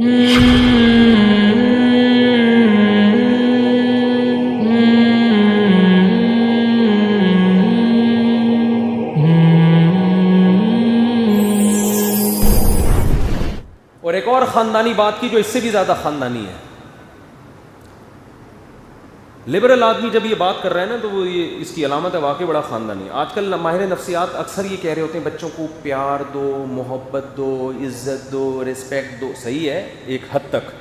اور ایک اور خاندانی بات کی جو اس سے بھی زیادہ خاندانی ہے. لبرل آدمی جب یہ بات کر رہے ہیں نا تو وہ یہ اس کی علامت ہے واقعی بڑا خاندانی. آج کل ماہر نفسیات اکثر یہ کہہ رہے ہوتے ہیں بچوں کو پیار دو, محبت دو, عزت دو, رسپیکٹ دو. صحیح ہے ایک حد تک,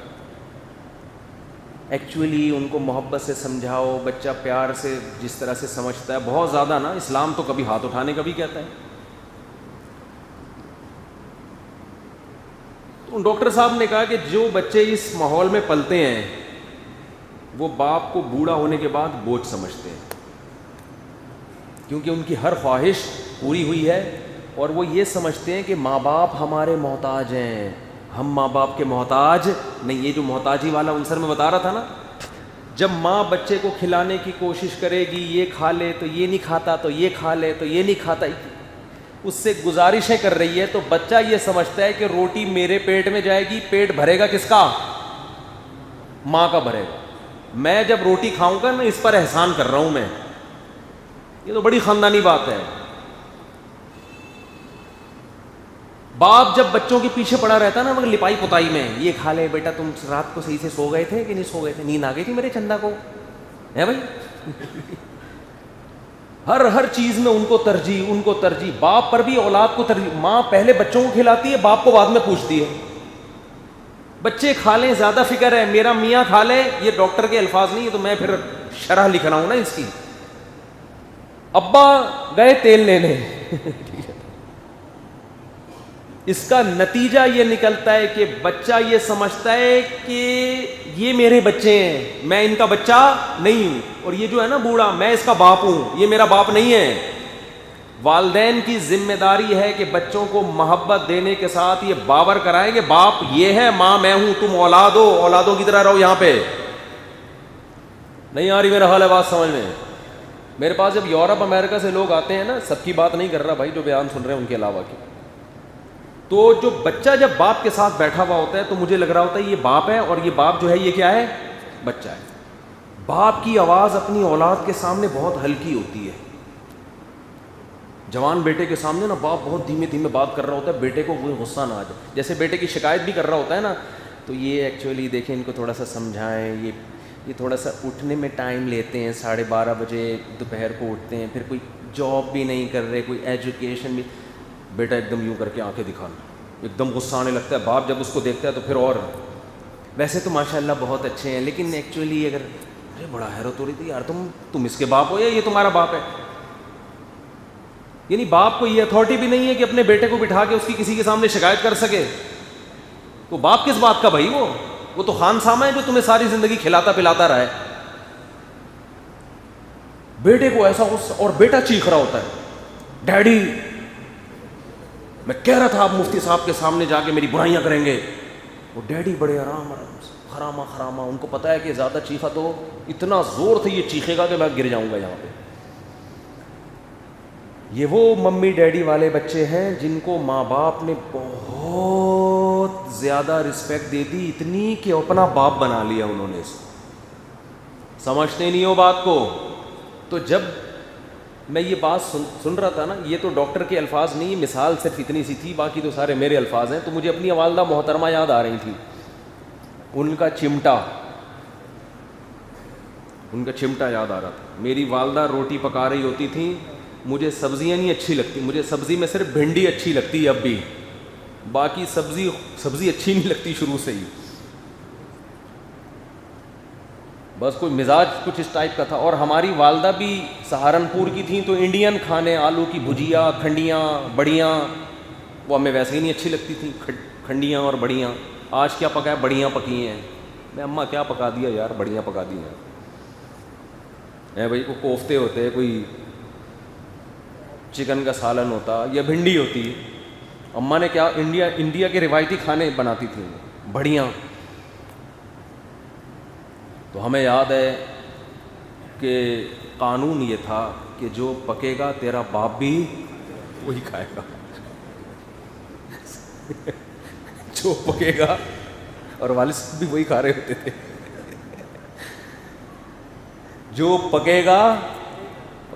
ایکچولی ان کو محبت سے سمجھاؤ, بچہ پیار سے جس طرح سے سمجھتا ہے بہت زیادہ نا. اسلام تو کبھی ہاتھ اٹھانے کا بھی کہتا ہے. تو ڈاکٹر صاحب نے کہا کہ جو بچے اس ماحول میں پلتے ہیں وہ باپ کو بوڑھا ہونے کے بعد بوجھ سمجھتے ہیں, کیونکہ ان کی ہر خواہش پوری ہوئی ہے اور وہ یہ سمجھتے ہیں کہ ماں باپ ہمارے محتاج ہیں, ہم ماں باپ کے محتاج نہیں. یہ جو محتاجی والا عنصر میں بتا رہا تھا نا, جب ماں بچے کو کھلانے کی کوشش کرے گی, یہ کھا لے تو یہ نہیں کھاتا, تو یہ کھا لے تو یہ نہیں کھاتا, اس سے گزارشیں کر رہی ہے, تو بچہ یہ سمجھتا ہے کہ روٹی میرے پیٹ میں جائے گی, پیٹ بھرے گا کس کا؟ ماں کا بھرے گا. میں جب روٹی کھاؤں گا میں اس پر احسان کر رہا ہوں میں. یہ تو بڑی خاندانی بات ہے. باپ جب بچوں کے پیچھے پڑا رہتا ہے نا مگر لپائی پتائی میں, یہ کھا لے بیٹا, تم رات کو صحیح سے سو گئے تھے کہ نہیں سو گئے تھے, نیند آ گئی تھی میرے چندا کو, ہے بھائی. ہر چیز میں ان کو ترجیح. باپ پر بھی اولاد کو ترجیح. ماں پہلے بچوں کو کھلاتی ہے, باپ کو بعد میں پوچھتی ہے. بچے کھا لیں زیادہ فکر ہے, میرا میاں کھا لے. یہ ڈاکٹر کے الفاظ نہیں ہے تو میں پھر شرح لکھ رہا ہوں نا اس کی. ابا گئے تیل لینے. اس کا نتیجہ یہ نکلتا ہے کہ بچہ یہ سمجھتا ہے کہ یہ میرے بچے ہیں, میں ان کا بچہ نہیں ہوں. اور یہ جو ہے نا بوڑھا, میں اس کا باپ ہوں, یہ میرا باپ نہیں ہے. والدین کی ذمہ داری ہے کہ بچوں کو محبت دینے کے ساتھ یہ باور کرائیں کہ باپ یہ ہے, ماں میں ہوں, تم اولاد ہو, اولادوں کی طرح رہو. یہاں پہ نہیں آ رہی میرا حال ہے بات سمجھ میں. میرے پاس جب یورپ امریکہ سے لوگ آتے ہیں نا, سب کی بات نہیں کر رہا بھائی, جو بیان سن رہے ہیں ان کے علاوہ کی, تو جو بچہ جب باپ کے ساتھ بیٹھا ہوا ہوتا ہے تو مجھے لگ رہا ہوتا ہے یہ باپ ہے, اور یہ باپ جو ہے یہ کیا ہے, بچہ ہے. باپ کی آواز اپنی اولاد کے سامنے بہت ہلکی ہوتی ہے. جوان بیٹے کے سامنے نا باپ بہت دھیمے دھیمے بات کر رہا ہوتا ہے, بیٹے کو کوئی غصہ نہ آ جائے. جیسے بیٹے کی شکایت بھی کر رہا ہوتا ہے نا, تو یہ ایکچولی دیکھیں ان کو تھوڑا سا سمجھائیں, یہ تھوڑا سا اٹھنے میں ٹائم لیتے ہیں, 12:30 بجے دوپہر کو اٹھتے ہیں, پھر کوئی جاب بھی نہیں کر رہے, کوئی ایجوکیشن بھی. بیٹا ایک دم یوں کر کے آنکھیں دکھانا, ایک دم غصہ آنے لگتا ہے. باپ جب اس کو دیکھتا ہے تو پھر اور, ویسے تو ماشاء اللہ بہت اچھے ہیں لیکن ایکچولی اگر بڑا حیرت ہو رہی تھی یار, تم اس کے باپ ہو یا یہ تمہارا باپ ہے. یعنی باپ کو یہ اتھارٹی بھی نہیں ہے کہ اپنے بیٹے کو بٹھا کے اس کی کسی کے سامنے شکایت کر سکے. تو باپ کس بات کا بھائی, وہ تو خان سامہ ہے جو تمہیں ساری زندگی کھلاتا پلاتا رہا ہے. بیٹے کو ایسا غصہ, اور بیٹا چیخ رہا ہوتا ہے, ڈیڈی میں کہہ رہا تھا آپ مفتی صاحب کے سامنے جا کے میری برائیاں کریں گے. وہ ڈیڈی بڑے آرام سے خرامہ, ان کو پتا ہے کہ زیادہ چیخا تو اتنا زور سے یہ چیخے گا کہ میں گر جاؤں گا یہاں پہ. یہ وہ ممی ڈیڈی والے بچے ہیں جن کو ماں باپ نے بہت زیادہ رسپیکٹ دے دی, اتنی کہ اپنا باپ بنا لیا انہوں نے. اس کو سمجھتے نہیں ہو بات کو. تو جب میں یہ بات سن رہا تھا نا, یہ تو ڈاکٹر کے الفاظ نہیں, مثال صرف اتنی سی تھی, باقی تو سارے میرے الفاظ ہیں. تو مجھے اپنی والدہ محترمہ یاد آ رہی تھی, ان کا چمٹا یاد آ رہا تھا. میری والدہ روٹی پکا رہی ہوتی تھی, مجھے سبزیاں نہیں اچھی لگتی, مجھے سبزی میں صرف بھنڈی اچھی لگتی ہے اب بھی, باقی سبزی اچھی نہیں لگتی شروع سے ہی. بس کوئی مزاج کچھ اس ٹائپ کا تھا. اور ہماری والدہ بھی سہارنپور کی تھیں, تو انڈین کھانے, آلو کی بھجیا, کھنڈیاں, بڑیاں, وہ ہمیں ویسے ہی نہیں اچھی لگتی تھیں. کھنڈیاں اور بڑیاں. آج کیا پکا ہے, بڑیاں پکی ہیں. میں اماں کیا پکا دیا یار, بڑیاں پکا دی ہیں. اے بھائی کوئی کوفتے ہوتے, کوئی چکن کا سالن ہوتا یا بھنڈی ہوتی. اماں نے کیا, انڈیا کے روایتی کھانے بناتی تھیں, بڑیاں. تو ہمیں یاد ہے کہ قانون یہ تھا کہ جو پکے گا تیرا باپ بھی وہی کھائے گا. جو پکے گا اور والد صاحب بھی وہی کھا رہے ہوتے تھے. جو پکے گا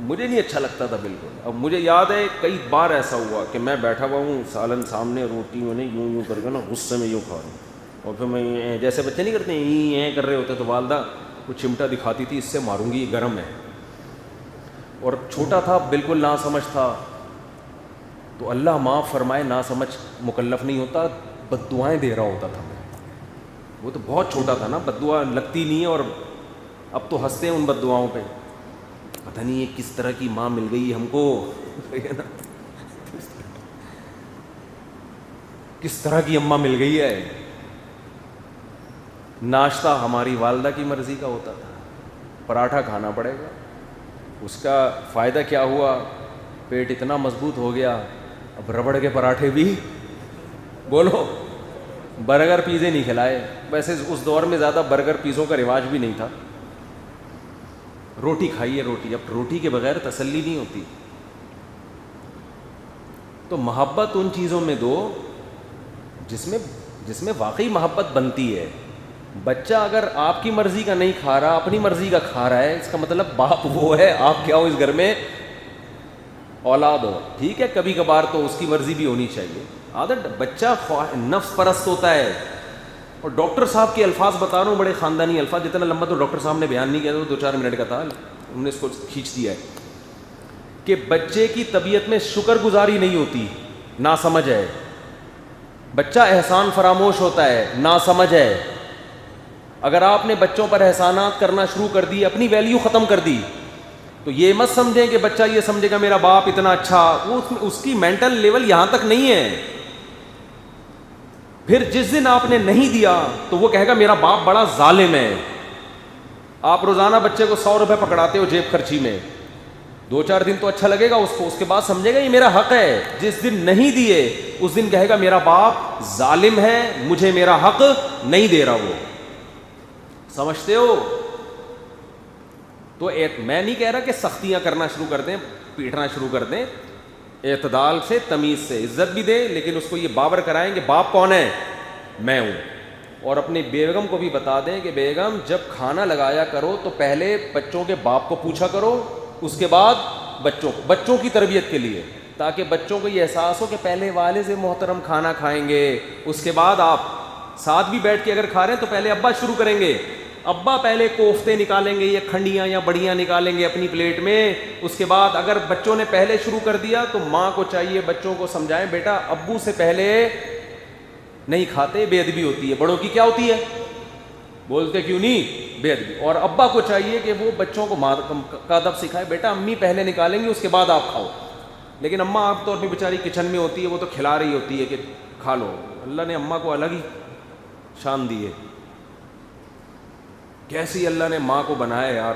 مجھے نہیں اچھا لگتا تھا بالکل. اب مجھے یاد ہے کئی بار ایسا ہوا کہ میں بیٹھا ہوا ہوں, سالن سامنے, روٹی میں نے یوں کر کے نا غصے میں یوں کھا رہا ہوں, اور پھر میں جیسے بچے نہیں کرتے ہیں کر رہے ہوتے, تو والدہ وہ چمٹا دکھاتی تھی, اس سے ماروں گی, یہ گرم ہے. اور چھوٹا تھا بالکل ناسمجھ تھا, تو اللہ معاف فرمائے ناسمجھ مکلف نہیں ہوتا, بد دعائیں دے رہا ہوتا تھا میں. وہ تو بہت چھوٹا تھا نا, بد دعا لگتی نہیں ہے, اور اب تو ہنستے ہیں ان بد دعاؤں پہ. پتہ نہیں یہ کس طرح کی ماں مل گئی ہم کو, کس طرح کی اماں مل گئی ہے. ناشتہ ہماری والدہ کی مرضی کا ہوتا تھا, پراٹھا کھانا پڑے گا. اس کا فائدہ کیا ہوا, پیٹ اتنا مضبوط ہو گیا, اب ربڑ کے پراٹھے بھی بولو, برگر پیزے نہیں کھلائے. ویسے اس دور میں زیادہ برگر پیزوں کا رواج بھی نہیں تھا. روٹی کھائیے, روٹی, اب روٹی کے بغیر تسلی نہیں ہوتی. تو محبت ان چیزوں میں دو جس میں واقعی محبت بنتی ہے. بچہ اگر آپ کی مرضی کا نہیں کھا رہا, اپنی مرضی کا کھا رہا ہے, اس کا مطلب باپ وہ ہے, آپ کیا ہو اس گھر میں, اولاد ہو. ٹھیک ہے کبھی کبھار تو اس کی مرضی بھی ہونی چاہیے. عادت بچہ نفس پرست ہوتا ہے. اور ڈاکٹر صاحب کے الفاظ بتا رہا ہوں, بڑے خاندانی الفاظ, جتنا لمبا تو ڈاکٹر صاحب نے بیان نہیں کیا, تو 2-4 منٹ کا تھا, ہم نے اس کو کھینچ دیا ہے. کہ بچے کی طبیعت میں شکر گزاری نہیں ہوتی, ناسمجھ ہے. بچہ احسان فراموش ہوتا ہے, ناسمجھ ہے. اگر آپ نے بچوں پر احسانات کرنا شروع کر دی, اپنی ویلیو ختم کر دی, تو یہ مت سمجھیں کہ بچہ یہ سمجھے گا میرا باپ اتنا اچھا. وہ اس کی مینٹل لیول یہاں تک نہیں ہے. پھر جس دن آپ نے نہیں دیا تو وہ کہے گا میرا باپ بڑا ظالم ہے. آپ روزانہ بچے کو 100 روپے پکڑاتے ہو جیب خرچی میں, 2-4 دن تو اچھا لگے گا اس کو, اس کے بعد سمجھے گا یہ میرا حق ہے. جس دن نہیں دیے اس دن کہے گا میرا باپ ظالم ہے, مجھے میرا حق نہیں دے رہا. وہ سمجھتے ہو؟ تو میں نہیں کہہ رہا کہ سختیاں کرنا شروع کر دیں, پیٹنا شروع کر دیں. اعتدال سے, تمیز سے, عزت بھی دیں, لیکن اس کو یہ باور کرائیں کہ باپ کون ہے, میں ہوں. اور اپنی بیگم کو بھی بتا دیں کہ بیگم جب کھانا لگایا کرو تو پہلے بچوں کے باپ کو پوچھا کرو, اس کے بعد بچوں کی تربیت کے لیے, تاکہ بچوں کو یہ احساس ہو کہ پہلے والد محترم کھانا کھائیں گے, اس کے بعد آپ. ساتھ بھی بیٹھ کے اگر کھا رہے ہیں تو پہلے ابا شروع کریں گے, ابا پہلے کوفتے نکالیں گے یا کھنڈیاں یا بڑیاں نکالیں گے اپنی پلیٹ میں. اس کے بعد اگر بچوں نے پہلے شروع کر دیا تو ماں کو چاہیے بچوں کو سمجھائیں, بیٹا ابو سے پہلے نہیں کھاتے, بے ادبی ہوتی ہے. بڑوں کی کیا ہوتی ہے, بولتے کیوں نہیں, بے ادبی. اور ابا کو چاہیے کہ وہ بچوں کو کا ادب سکھائے, بیٹا امی پہلے نکالیں گی اس کے بعد آپ کھاؤ. لیکن اماں عام طور پہ بیچاری کچن میں ہوتی ہے, وہ تو کھلا رہی ہوتی ہے کہ کھا لو. اللہ نے اماں کو الگ ہی شان دی ہے. کیسی اللہ نے ماں کو بنایا یار,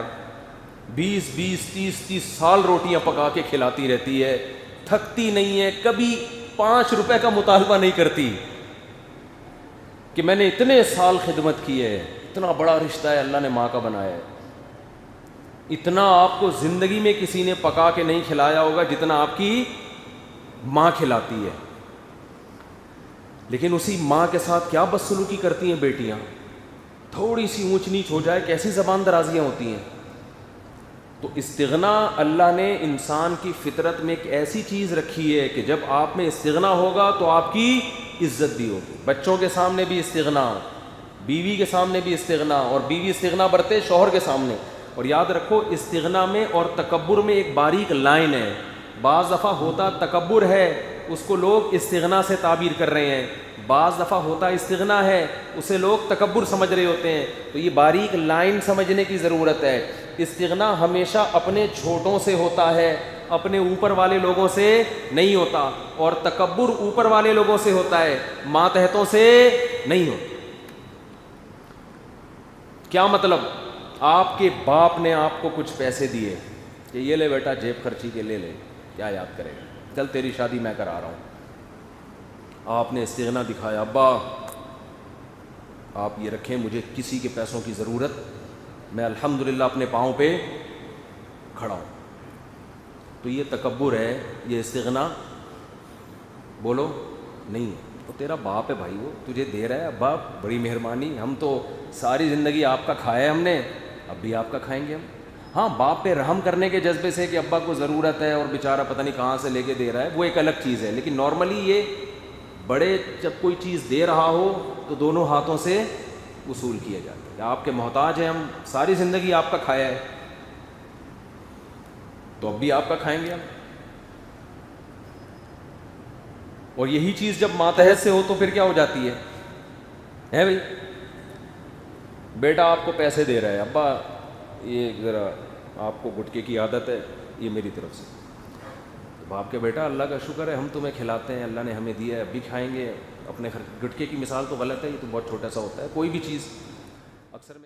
20 30 سال روٹیاں پکا کے کھلاتی رہتی ہے, تھکتی نہیں ہے, کبھی 5 روپے کا مطالبہ نہیں کرتی کہ میں نے اتنے سال خدمت کی ہے. اتنا بڑا رشتہ ہے اللہ نے ماں کا بنایا ہے. اتنا آپ کو زندگی میں کسی نے پکا کے نہیں کھلایا ہوگا جتنا آپ کی ماں کھلاتی ہے. لیکن اسی ماں کے ساتھ کیا بدسلوکی کرتی ہیں بیٹیاں, تھوڑی سی اونچ نیچ ہو جائے کیسی زبان درازیاں ہوتی ہیں. تو استغنا اللہ نے انسان کی فطرت میں ایک ایسی چیز رکھی ہے کہ جب آپ میں استغنا ہوگا تو آپ کی عزت بھی ہوگی. بچوں کے سامنے بھی استغنا, بیوی کے سامنے بھی استغنا, اور بیوی استغنا برتے شوہر کے سامنے. اور یاد رکھو استغنا میں اور تکبر میں ایک باریک لائن ہے. بعض دفعہ ہوتا تکبر ہے, اس کو لوگ استغنا سے تعبیر کر رہے ہیں. بعض دفعہ ہوتا استغنا ہے, اسے لوگ تکبر سمجھ رہے ہوتے ہیں. تو یہ باریک لائن سمجھنے کی ضرورت ہے. استغنا ہمیشہ اپنے چھوٹوں سے ہوتا ہے, اپنے اوپر والے لوگوں سے نہیں ہوتا. اور تکبر اوپر والے لوگوں سے ہوتا ہے, ماتحتوں سے نہیں ہوتا. کیا مطلب؟ آپ کے باپ نے آپ کو کچھ پیسے دیے کہ یہ لے بیٹا جیب خرچی کے لے لے, کیا یاد کرے گا, چل تیری شادی میں کرا رہا ہوں. آپ نے استغنا دکھایا, ابا آپ یہ رکھیں, مجھے کسی کے پیسوں کی ضرورت, میں الحمدللہ اپنے پاؤں پہ کھڑا ہوں. تو یہ تکبر ہے, یہ استغنا بولو نہیں. تو تیرا باپ ہے بھائی, وہ تجھے دے رہا ہے, ابا بڑی مہربانی, ہم تو ساری زندگی آپ کا کھایا ہے ہم نے, اب بھی آپ کا کھائیں گے ہم. ہاں, باپ پہ رحم کرنے کے جذبے سے کہ ابا کو ضرورت ہے اور بیچارہ پتہ نہیں کہاں سے لے کے دے رہا ہے, وہ ایک الگ چیز ہے. لیکن نارملی یہ بڑے جب کوئی چیز دے رہا ہو تو دونوں ہاتھوں سے وصول کیا جاتا ہے. آپ کے محتاج ہیں ہم, ساری زندگی آپ کا کھایا ہے تو اب بھی آپ کا کھائیں گے ہم. اور یہی چیز جب ماتحت سے ہو تو پھر کیا ہو جاتی ہے بھائی, بیٹا آپ کو پیسے دے رہا ہے, ابا یہ ذرا آپ کو گٹکے کی عادت ہے, یہ میری طرف سے. باپ کے بیٹا اللہ کا شکر ہے ہم تمہیں کھلاتے ہیں, اللہ نے ہمیں دیا ہے, اب بھی کھائیں گے اپنے گٹکے کی مثال تو غلط ہے, یہ تو بہت چھوٹا سا ہوتا ہے. کوئی بھی چیز اکثر میں